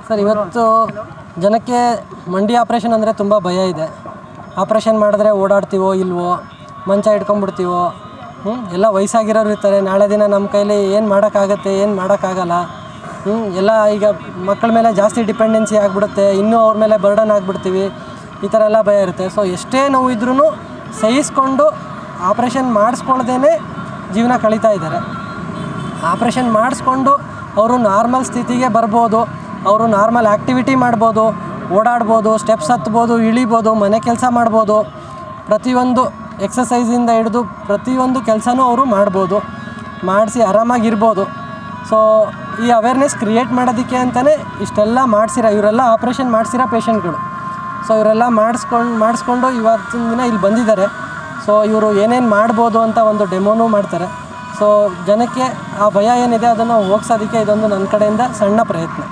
Sir, ಇವತ್ತು ಜನಕ್ಕೆ ಮಂಡಿ ಆಪ್ರೇಷನ್ ಅಂದರೆ ತುಂಬ ಭಯ ಇದೆ. ಆಪ್ರೇಷನ್ ಮಾಡಿದ್ರೆ ಓಡಾಡ್ತೀವೋ ಇಲ್ವೋ, ಮಂಚ ಇಟ್ಕೊಂಡ್ಬಿಡ್ತೀವೋ, ಎಲ್ಲ ವಯಸ್ಸಾಗಿರೋರು ಇರ್ತಾರೆ. ನಾಳೆ ದಿನ ನಮ್ಮ ಕೈಲಿ ಏನು ಮಾಡೋಕ್ಕಾಗತ್ತೆ, ಏನು ಮಾಡೋಕ್ಕಾಗಲ್ಲ. ಎಲ್ಲ ಈಗ ಮಕ್ಕಳ ಮೇಲೆ ಜಾಸ್ತಿ ಡಿಪೆಂಡೆನ್ಸಿ ಆಗಿಬಿಡುತ್ತೆ, ಇನ್ನೂ ಅವ್ರ ಮೇಲೆ ಬರ್ಡನ್ ಆಗಿಬಿಡ್ತೀವಿ, ಈ ಥರ ಎಲ್ಲ ಭಯ ಇರುತ್ತೆ. ಸೊ ಎಷ್ಟೇ ನೋವು ಇದ್ರೂ ಸಹಿಸ್ಕೊಂಡು ಆಪ್ರೇಷನ್ ಮಾಡಿಸ್ಕೊಳ್ದೇ ಜೀವನ ಕಳೀತಾ ಇದ್ದಾರೆ. ಆಪ್ರೇಷನ್ ಮಾಡಿಸ್ಕೊಂಡು ಅವರು ನಾರ್ಮಲ್ ಸ್ಥಿತಿಗೆ ಬರ್ಬೋದು, ಅವರು ನಾರ್ಮಲ್ ಆ್ಯಕ್ಟಿವಿಟಿ ಮಾಡ್ಬೋದು, ಓಡಾಡ್ಬೋದು, ಸ್ಟೆಪ್ಸ್ ಹತ್ಬೋದು, ಇಳಿಬೋದು, ಮನೆ ಕೆಲಸ ಮಾಡ್ಬೋದು, ಪ್ರತಿಯೊಂದು ಎಕ್ಸಸೈಸಿಂದ ಹಿಡಿದು ಪ್ರತಿಯೊಂದು ಕೆಲಸನೂ ಅವರು ಮಾಡ್ಬೋದು, ಮಾಡಿಸಿ ಆರಾಮಾಗಿರ್ಬೋದು. ಸೊ ಈ ಅವೇರ್ನೆಸ್ ಕ್ರಿಯೇಟ್ ಮಾಡೋದಕ್ಕೆ ಅಂತಲೇ ಇಷ್ಟೆಲ್ಲ ಇವರೆಲ್ಲ ಆಪ್ರೇಷನ್ ಮಾಡಿಸಿರೋ ಪೇಷಂಟ್ಗಳು. ಸೊ ಇವರೆಲ್ಲ ಮಾಡಿಸ್ಕೊಂಡು ಇವತ್ತಿನ ದಿನ ಇಲ್ಲಿ ಬಂದಿದ್ದಾರೆ. ಸೊ ಇವರು ಏನೇನು ಮಾಡ್ಬೋದು ಅಂತ ಒಂದು ಡೆಮೋನೂ ಮಾಡ್ತಾರೆ. ಸೊ ಜನಕ್ಕೆ ಆ ಭಯ ಏನಿದೆ ಅದನ್ನು ಹೋಗ್ಸೋದಕ್ಕೆ ಇದೊಂದು ನನ್ನ ಕಡೆಯಿಂದ ಸಣ್ಣ ಪ್ರಯತ್ನ.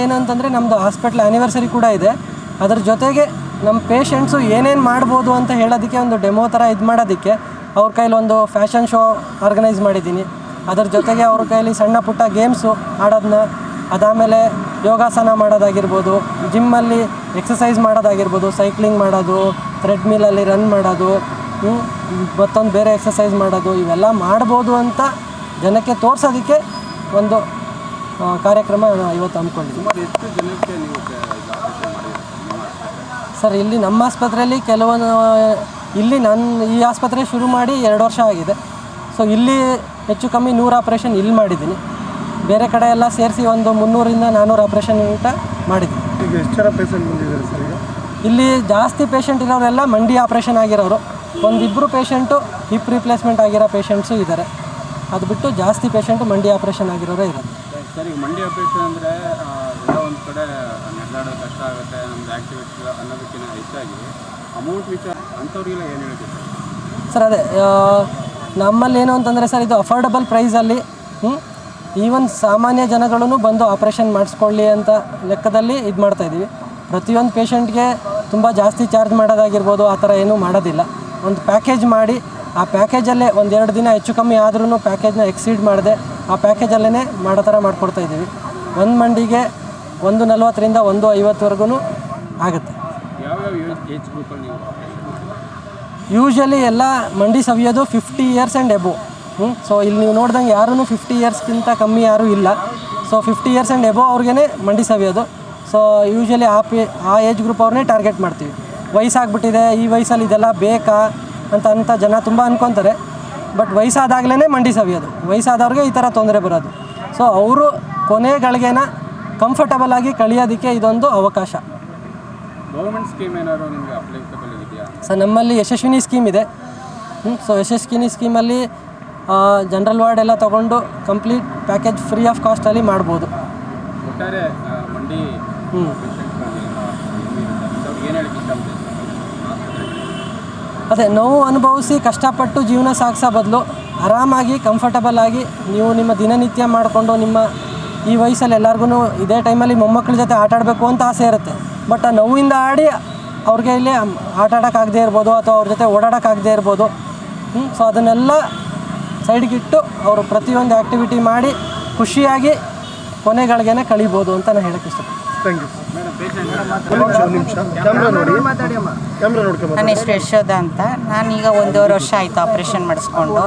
ಏನಂತಂದರೆ ನಮ್ಮದು ಹಾಸ್ಪಿಟ್ಲ್ ಆ್ಯನಿವರ್ಸರಿ ಕೂಡ ಇದೆ. ಅದ್ರ ಜೊತೆಗೆ ನಮ್ಮ ಪೇಷಂಟ್ಸು ಏನೇನು ಮಾಡ್ಬೋದು ಅಂತ ಹೇಳೋದಕ್ಕೆ ಒಂದು ಡೆಮೋ ಥರ ಇದು ಮಾಡೋದಕ್ಕೆ ಅವ್ರ ಕೈಲಿ ಒಂದು ಫ್ಯಾಷನ್ ಶೋ ಆರ್ಗನೈಸ್ ಮಾಡಿದ್ದೀನಿ. ಅದರ ಜೊತೆಗೆ ಅವ್ರ ಕೈಲಿ ಸಣ್ಣ ಪುಟ್ಟ ಗೇಮ್ಸು ಆಡೋದನ್ನ, ಅದಾದಮೇಲೆ ಯೋಗಾಸನ ಮಾಡೋದಾಗಿರ್ಬೋದು, ಜಿಮ್ಮಲ್ಲಿ ಎಕ್ಸಸೈಸ್ ಮಾಡೋದಾಗಿರ್ಬೋದು, ಸೈಕ್ಲಿಂಗ್ ಮಾಡೋದು, ಥ್ರೆಡ್ಮಿಲಲ್ಲಿ ರನ್ ಮಾಡೋದು, ಮತ್ತೊಂದು ಬೇರೆ ಎಕ್ಸಸೈಸ್ ಮಾಡೋದು, ಇವೆಲ್ಲ ಮಾಡ್ಬೋದು ಅಂತ ಜನಕ್ಕೆ ತೋರಿಸೋದಕ್ಕೆ ಒಂದು ಕಾರ್ಯಕ್ರಮ ಇವತ್ತು ಹಮ್ಮಿಕೊಂಡಿದ್ದೀವಿ. ಸರ್, ಇಲ್ಲಿ ನಮ್ಮ ಆಸ್ಪತ್ರೆಯಲ್ಲಿ ಈ ಆಸ್ಪತ್ರೆ ಶುರು ಮಾಡಿ 2 ವರ್ಷ ಆಗಿದೆ. ಸೊ ಇಲ್ಲಿ ಹೆಚ್ಚು ಕಮ್ಮಿ 100 ಆಪ್ರೇಷನ್ ಇಲ್ಲಿ ಮಾಡಿದ್ದೀನಿ. ಬೇರೆ ಕಡೆ ಎಲ್ಲ ಸೇರಿಸಿ ಒಂದು 300ರಿಂದ 400 ಆಪ್ರೇಷನ್ ಊಟ ಮಾಡಿದ್ದೀನಿ. ಈಗ ಎಷ್ಟು ಜನ ಪೇಷಂಟ್ ಬಂದಿದ್ದಾರೆ ಸರ್? ಇಲ್ಲಿ ಜಾಸ್ತಿ ಪೇಷಂಟ್ ಇರೋರೆಲ್ಲ ಮಂಡಿ ಆಪ್ರೇಷನ್ ಆಗಿರೋರು, ಒಂದಿಬ್ಬರು ಪೇಷಂಟು ಹಿಪ್ ರಿಪ್ಲೇಸ್ಮೆಂಟ್ ಆಗಿರೋ ಪೇಷಂಟ್ಸು ಇದ್ದಾರೆ. ಅದು ಬಿಟ್ಟು ಜಾಸ್ತಿ ಪೇಷಂಟು ಮಂಡಿ ಆಪ್ರೇಷನ್ ಆಗಿರೋರೇ ಇರೋದು. ಸರ್, ಈಗ ಮಂಡಿ ಆಪ್ರೇಷನ್ ಅಂದರೆ ಎಲ್ಲ ಒಂದು ಕಡೆ ನಡೆದಾಡೋದು ಕಷ್ಟ ಆಗುತ್ತೆ, ನಮ್ಮದು ಆ್ಯಕ್ಟಿವಿಟಿ ಅನ್ನೋದಕ್ಕಿಂತ ಹೆಚ್ಚಾಗಿ ಅಮೌಂಟ್ ವಿಚಾರ ಅಂಥವ್ರಿಗೆಲ್ಲ ಏನು ಹೇಳ್ತೀವಿ ಸರ್? ಅದೇ ನಮ್ಮಲ್ಲಿ ಏನು ಅಂತಂದರೆ ಸರ್, ಇದು ಅಫೋರ್ಡಬಲ್ ಪ್ರೈಸಲ್ಲಿ ಈವನ್ ಸಾಮಾನ್ಯ ಜನಗಳೂ ಬಂದು ಆಪ್ರೇಷನ್ ಮಾಡಿಸ್ಕೊಳ್ಳಿ ಅಂತ ಲೆಕ್ಕದಲ್ಲಿ ಇದು ಮಾಡ್ತಾಯಿದ್ದೀವಿ. ಪ್ರತಿಯೊಂದು ಪೇಷಂಟ್ಗೆ ತುಂಬ ಜಾಸ್ತಿ ಚಾರ್ಜ್ ಮಾಡೋದಾಗಿರ್ಬೋದು, ಆ ಥರ ಏನೂ ಮಾಡೋದಿಲ್ಲ. ಒಂದು ಪ್ಯಾಕೇಜ್ ಮಾಡಿ ಆ ಪ್ಯಾಕೇಜಲ್ಲೇ 1-2 ದಿನ ಹೆಚ್ಚು ಕಮ್ಮಿ ಆದ್ರೂ ಪ್ಯಾಕೇಜ್ನ ಎಕ್ಸೀಡ್ ಮಾಡದೆ ಆ ಪ್ಯಾಕೇಜಲ್ಲೇ ಮಾಡೋ ಥರ ಮಾಡಿಕೊಡ್ತಾಯಿದ್ದೀವಿ. ಒಂದು ಮಂಡಿಗೆ 140ರಿಂದ 150ವರೆಗೂ ಆಗುತ್ತೆ. ಯೂಶ್ವಲಿ ಎಲ್ಲ ಮಂಡಿ ಸವಿಯೋದು 50 ಇಯರ್ಸ್ ಆ್ಯಂಡ್ ಎಬೋವ್. ಸೊ ಇಲ್ಲಿ ನೀವು ನೋಡ್ದಂಗೆ ಯಾರೂ 50 ಇಯರ್ಸ್ಗಿಂತ ಕಮ್ಮಿ ಯಾರೂ ಇಲ್ಲ. ಸೊ 50 ಇಯರ್ಸ್ ಆ್ಯಂಡ್ ಎಬೋವ್ ಅವ್ರಿಗೇ ಮಂಡಿ ಸವಿಯೋದು. ಸೊ ಯೂಶ್ವಲಿ ಆ ಏಜ್ ಗ್ರೂಪ್ ಅವ್ರನ್ನೇ ಟಾರ್ಗೆಟ್ ಮಾಡ್ತೀವಿ. ವಯಸ್ಸಾಗ್ಬಿಟ್ಟಿದೆ, ಈ ವಯಸ್ಸಲ್ಲಿ ಇದೆಲ್ಲ ಬೇಕಾ ಅಂತ ಜನ ತುಂಬ ಅಂದ್ಕೊತಾರೆ. ಬಟ್ ವಯಸ್ಸಾದಾಗಲೇ ಮಂಡಿ ಸವಿಯೋದು, ವಯಸ್ಸಾದವ್ರಿಗೆ ಈ ಥರ ತೊಂದರೆ ಬರೋದು. ಸೊ ಅವರು ಕೊನೆಗಳಿಗೆನ ಕಂಫರ್ಟಬಲ್ ಆಗಿ ಕಳಿಯೋದಕ್ಕೆ ಇದೊಂದು ಅವಕಾಶ. ಗೌರ್ಮೆಂಟ್ ಸ್ಕೀಮ್ ಏನಾದ್ರು ನಿಮಗೆ ಅಪ್ಲಿಕಬಲ್ ಇದೆಯಾ ಸರ್? ನಮ್ಮಲ್ಲಿ ಯಶಸ್ವಿನಿ ಸ್ಕೀಮ್ ಇದೆ. ಸೊ ಯಶಸ್ವಿನಿ ಸ್ಕೀಮಲ್ಲಿ ಜನರಲ್ ವಾರ್ಡ್ ಎಲ್ಲ ತೊಗೊಂಡು ಕಂಪ್ಲೀಟ್ ಪ್ಯಾಕೇಜ್ ಫ್ರೀ ಆಫ್ ಕಾಸ್ಟಲ್ಲಿ ಮಾಡ್ಬೋದು. ಒಟ್ಟಾರೆ ಮಂಡಿ ಅದೇ ನೋವು ಅನುಭವಿಸಿ ಕಷ್ಟಪಟ್ಟು ಜೀವನ ಸಾಗಿಸೋ ಬದಲು ಆರಾಮಾಗಿ ಕಂಫರ್ಟಬಲ್ ಆಗಿ ನೀವು ನಿಮ್ಮ ದಿನನಿತ್ಯ ಮಾಡಿಕೊಂಡು ನಿಮ್ಮ ಈ ವಯಸ್ಸಲ್ಲಿ ಎಲ್ಲರಿಗೂ ಇದೇ ಟೈಮಲ್ಲಿ ಮೊಮ್ಮಕ್ಕಳ ಜೊತೆ ಆಟ ಆಡಬೇಕು ಅಂತ ಆಸೆ ಇರುತ್ತೆ. ಬಟ್ ಆ ನೋವಿಂದ ಆಡಿ ಅವ್ರಿಗೆ ಇಲ್ಲಿ ಆಟ ಆಡೋಕ್ಕಾಗದೇ ಇರ್ಬೋದು ಅಥವಾ ಅವ್ರ ಜೊತೆ ಓಡಾಡೋಕ್ಕಾಗದೇ ಇರ್ಬೋದು. ಸೊ ಅದನ್ನೆಲ್ಲ ಸೈಡ್ಗಿಟ್ಟು ಅವರು ಪ್ರತಿಯೊಂದು ಆ್ಯಕ್ಟಿವಿಟಿ ಮಾಡಿ ಖುಷಿಯಾಗಿ ಕೊನೆಗಳಿಗೇನೆ ಕಳಿಬೋದು ಅಂತ ನಾನು ಹೇಳೋಕ್ಕೆ ಇಷ್ಟಪಡ್ತೀನಿ. Thank you. ನನ್ನ ಹೆಸರು ಯಶೋಧ ಅಂತ. ನಾನೀಗ 1.5 ವರ್ಷ ಆಯಿತು ಆಪ್ರೇಷನ್ ಮಾಡಿಸ್ಕೊಂಡು.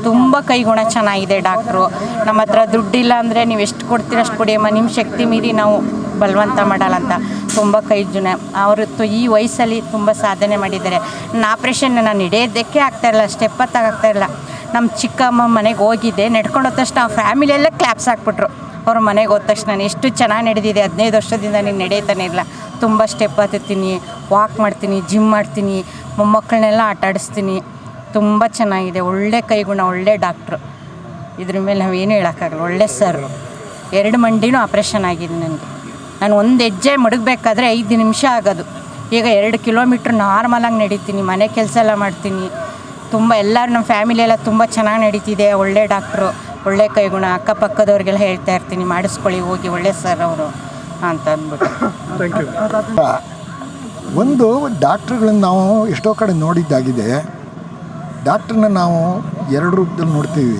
ತುಂಬ ಕೈಗುಣ ಚೆನ್ನಾಗಿದೆ. ಡಾಕ್ಟ್ರು ನಮ್ಮ ಹತ್ರ ದುಡ್ಡಿಲ್ಲ ಅಂದರೆ ನೀವು ಎಷ್ಟು ಕೊಡ್ತೀರ ಅಷ್ಟು ಕೊಡಿಯಮ್ಮ, ನಿಮ್ಮ ಶಕ್ತಿ ಮೀರಿ ನಾವು ಬಲವಂತ ಮಾಡಲ್ಲ ಅಂತ ತುಂಬ ಕೈಗುಣ. ಅವರು ಈ ವಯಸ್ಸಲ್ಲಿ ತುಂಬ ಸಾಧನೆ ಮಾಡಿದ್ದಾರೆ. ನನ್ನ ಆಪ್ರೇಷನ್ ನಾನು ನಡೆಯೋದಕ್ಕೆ ಆಗ್ತಾಯಿರಲ್ಲ, ಸ್ಟೆಪ್ ಹತ್ತಾಗ್ತಾಯಿರಲ್ಲ. ನಮ್ಮ ಚಿಕ್ಕಮ್ಮ ಮನೆಗೆ ಹೋಗಿದ್ದೆ, ನಡ್ಕೊಂಡು ಹೋದ ತಕ್ಷಣ ಫ್ಯಾಮಿಲಿಯೆಲ್ಲ ಕ್ಲಾಪ್ಸ್ ಹಾಕ್ಬಿಟ್ರು. ಅವ್ರ ಮನೆಗೆ ಹೋದ ತಕ್ಷಣ ನಾನು ಎಷ್ಟು ಚೆನ್ನಾಗಿ ನಡೆದಿದೆ, 15 ವರ್ಷದಿಂದ ನೀನು ನಡೆಯುತ್ತಾನೆ ಇಲ್ಲ. ತುಂಬ ಸ್ಟೆಪ್ ಹತ್ತೀನಿ, ವಾಕ್ ಮಾಡ್ತೀನಿ, ಜಿಮ್ ಮಾಡ್ತೀನಿ, ಮೊಮ್ಮಕ್ಕಳನ್ನೆಲ್ಲ ಆಟ ಆಡಿಸ್ತೀನಿ. ತುಂಬ ಚೆನ್ನಾಗಿದೆ. ಒಳ್ಳೆ ಕೈಗುಣ, ಒಳ್ಳೆ ಡಾಕ್ಟ್ರು. ಇದ್ರ ಮೇಲೆ ನಾವೇನು ಹೇಳೋಕ್ಕಾಗಲ್ಲ. ಒಳ್ಳೆ ಸರ್. 2 ಮಂಡಿನೂ ಆಪ್ರೇಷನ್ ಆಗಿದೆ ನನಗೆ. ನಾನು ಒಂದು ಹೆಜ್ಜೆ ಮಡಗಬೇಕಾದ್ರೆ 5 ನಿಮಿಷ ಆಗೋದು. ಈಗ 2 ಕಿಲೋಮೀಟ್ರ್ ನಾರ್ಮಲಾಗಿ ನಡೀತೀನಿ, ಮನೆ ಕೆಲಸ ಎಲ್ಲ ಮಾಡ್ತೀನಿ. ತುಂಬ ಎಲ್ಲರೂ ನಮ್ಮ ಫ್ಯಾಮಿಲಿಯೆಲ್ಲ ತುಂಬ ಚೆನ್ನಾಗಿ ನಡೀತಿದೆ. ಒಳ್ಳೆ ಡಾಕ್ಟ್ರು, ಒಳ್ಳೆ ಕೈಗುಣ. ಅಕ್ಕಪಕ್ಕದವ್ರಿಗೆಲ್ಲ ಹೇಳ್ತಾ ಇರ್ತೀನಿ, ಮಾಡಿಸ್ಕೊಳ್ಳಿ ಹೋಗಿ, ಒಳ್ಳೆ ಸರ್ ಅವರು ಅಂತ ಅಂದ್ಬಿಟ್ಟು. Thank you. ಒಂದು ಡಾಕ್ಟ್ರುಗಳನ್ನ ನಾವು ಎಷ್ಟೋ ಕಡೆ ನೋಡಿದ್ದಾಗಿದೆ. ಡಾಕ್ಟ್ರನ್ನ ನಾವು 2 ರೂಪದಲ್ಲಿ ನೋಡ್ತೀವಿ.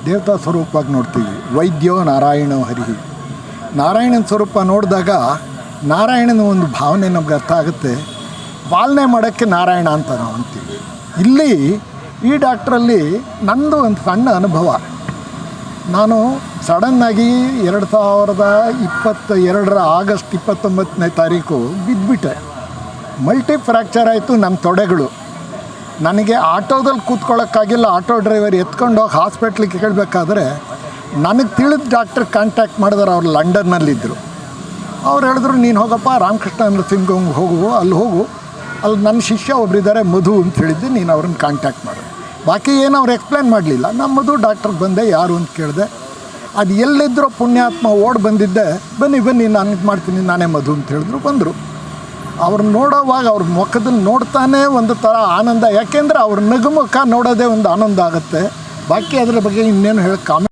ದೇವತಾ ಸ್ವರೂಪವಾಗಿ ನೋಡ್ತೀವಿ. ವೈದ್ಯೋ ನಾರಾಯಣೋ ಹರಿಹಿ. ನಾರಾಯಣನ ಸ್ವರೂಪ ನೋಡಿದಾಗ ನಾರಾಯಣನ ಒಂದು ಭಾವನೆ ನಮ್ಗೆ ಅರ್ಥ ಆಗುತ್ತೆ. ಪಾಲನೆ ಮಾಡೋಕ್ಕೆ ನಾರಾಯಣ ಅಂತ ನಾವು ಅಂತೀವಿ. ಇಲ್ಲಿ ಈ ಡಾಕ್ಟ್ರಲ್ಲಿ ನಂದು ಒಂದು ಸಣ್ಣ ಅನುಭವ. ನಾನು ಸಡನ್ನಾಗಿ 2022 ಆಗಸ್ಟ್ 29ನೇ ತಾರೀಕು ಬಿದ್ದುಬಿಟ್ಟೆ. ಮಲ್ಟಿ ಫ್ರ್ಯಾಕ್ಚರ್ ಆಯಿತು ನಮ್ಮ ತೊಡೆಗಳು. ನನಗೆ ಆಟೋದಲ್ಲಿ ಕೂತ್ಕೊಳ್ಳೋಕ್ಕಾಗಿಲ್ಲ. ಆಟೋ ಡ್ರೈವರ್ ಎತ್ಕೊಂಡು ಹೋಗಿ ಹಾಸ್ಪಿಟ್ಲಿಗೆ ಕೇಳಬೇಕಾದ್ರೆ ನನಗೆ ತಿಳಿದ ಡಾಕ್ಟ್ರ್ ಕಾಂಟ್ಯಾಕ್ಟ್ ಮಾಡಿದ್ರು. ಅವ್ರು ಲಂಡನ್ನಲ್ಲಿದ್ದರು. ಅವ್ರು ಹೇಳಿದ್ರು, ನೀನು ಹೋಗಪ್ಪ ರಾಮಕೃಷ್ಣ ನರಸಿಂಹ ಹೋಗು, ಅಲ್ಲಿ ಹೋಗು, ಅಲ್ಲಿ ನನ್ನ ಶಿಷ್ಯ ಒಬ್ಬರಿದ್ದಾರೆ ಮಧು ಅಂತ ಹೇಳಿದ್ದೆ, ನೀನು ಅವ್ರನ್ನ ಕಾಂಟ್ಯಾಕ್ಟ್ ಮಾಡು. ಬಾಕಿ ಏನು ಅವ್ರು ಎಕ್ಸ್ಪ್ಲೇನ್ ಮಾಡಲಿಲ್ಲ. ನಮ್ಮ ಮಧು ಡಾಕ್ಟ್ರಿಗೆ ಬಂದೆ, ಯಾರು ಅಂತ ಕೇಳಿದೆ. ಅದು ಎಲ್ಲಿದ್ದರೂ ಪುಣ್ಯಾತ್ಮ ಓಡಿ ಬಂದಿದ್ದೆ. ಬನ್ನಿ ನಾನು ಇದು ಮಾಡ್ತೀನಿ, ನಾನೇ ಮಧು ಅಂತ ಹೇಳಿದ್ರು. ಬಂದರು. ಅವ್ರು ನೋಡೋವಾಗ ಅವ್ರ ಮುಖದಲ್ಲಿ ನೋಡ್ತಾನೆ ಒಂದು ಥರ ಆನಂದ. ಯಾಕೆಂದರೆ ಅವ್ರ ನಗುಮುಖ ನೋಡೋದೇ ಒಂದು ಆನಂದ ಆಗುತ್ತೆ. ಬಾಕಿ ಅದರ ಬಗ್ಗೆ ಇನ್ನೇನು ಹೇಳಕ್ಕೆ